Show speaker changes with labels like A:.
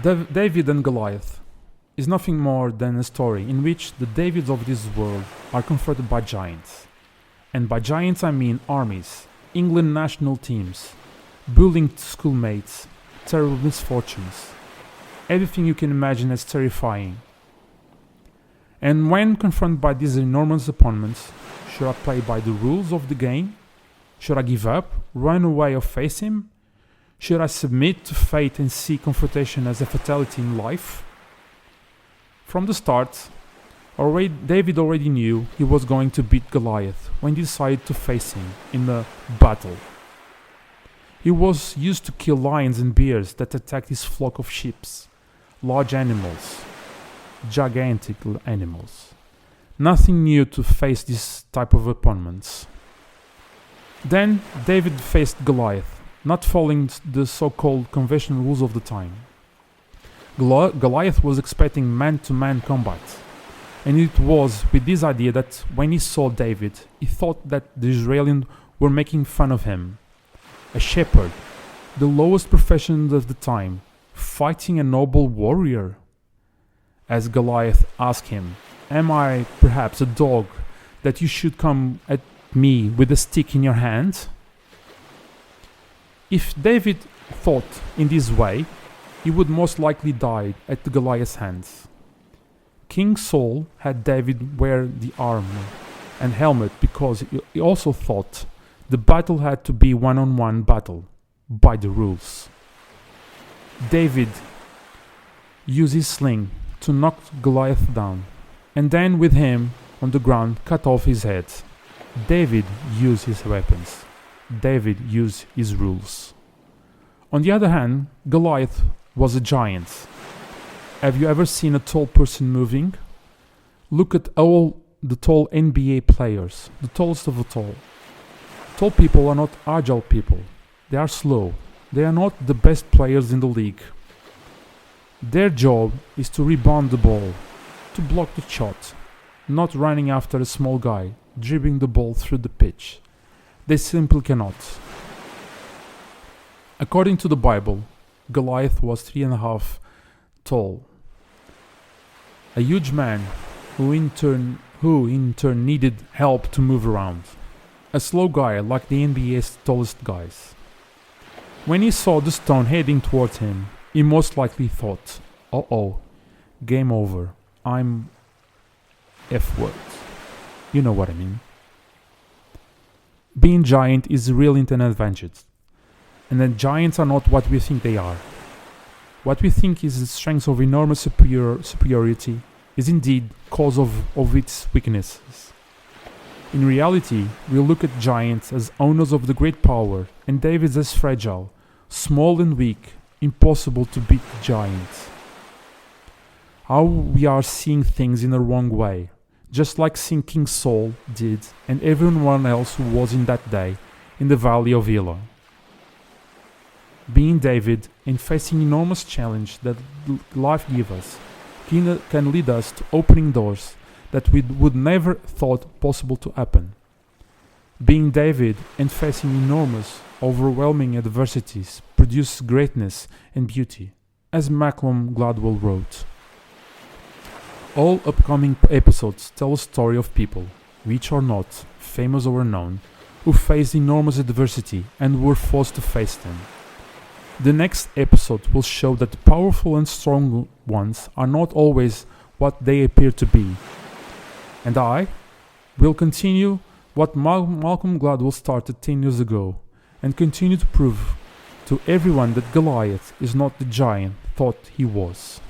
A: David and Goliath is nothing more than a story in which the Davids of this world are confronted by giants. And by giants I mean armies, England national teams, bullying schoolmates, terrible misfortunes, everything you can imagine as terrifying. And when confronted by these enormous opponents, should I play by the rules of the game? Should I give up, run away or face him? Should I submit to fate and see confrontation as a fatality in life? From the start, David already knew he was going to beat Goliath when he decided to face him in a battle. He was used to kill lions and bears that attacked his flock of sheep, large animals, gigantic animals. Nothing new to face this type of opponents. Then David faced Goliath, not following the so-called conventional rules of the time. Goliath was expecting man-to-man combat, and it was with this idea that when he saw David, he thought that the Israelites were making fun of him. A shepherd, the lowest profession of the time, fighting a noble warrior. As Goliath asked him, "Am I perhaps a dog that you should come at me with a stick in your hand?" If David thought in this way, he would most likely die at Goliath's hands. King Saul had David wear the armour and helmet because he also thought the battle had to be one-on-one battle by the rules. David used his sling to knock Goliath down, and then with him on the ground cut off his head. David used his weapons. David used his rules. On the other hand, Goliath was a giant. Have you ever seen a tall person moving? Look at all the tall NBA players, the tallest of the tall. Tall people are not agile people. They are slow. They are not the best players in the league. Their job is to rebound the ball, to block the shot, not running after a small guy, dribbling the ball through the pitch. They simply cannot. According to the Bible, Goliath was 3.5 tall. A huge man who in turn needed help to move around. A slow guy like the NBA's tallest guys. When he saw the stone heading towards him, he most likely thought, "Uh-oh, game over. I'm F-word." You know what I mean. Being giant is really an advantage. And that giants are not what we think they are. What we think is the strength of enormous superiority is indeed cause of its weaknesses. In reality, we look at giants as owners of the great power, and David as fragile, small and weak, impossible to beat the giants. How we are seeing things in the wrong way, just like seeing King Saul did and everyone else who was in that day in the Valley of Elah. Being David and facing enormous challenge that life gives us can lead us to opening doors that we would never thought possible to happen. Being David and facing enormous, overwhelming adversities produces greatness and beauty, as Malcolm Gladwell wrote. All upcoming episodes tell a story of people, rich or not, famous or unknown, who faced enormous adversity and were forced to face them. The next episode will show that the powerful and strong ones are not always what they appear to be. And I will continue what Malcolm Gladwell started 10 years ago and continue to prove to everyone that Goliath is not the giant thought he was.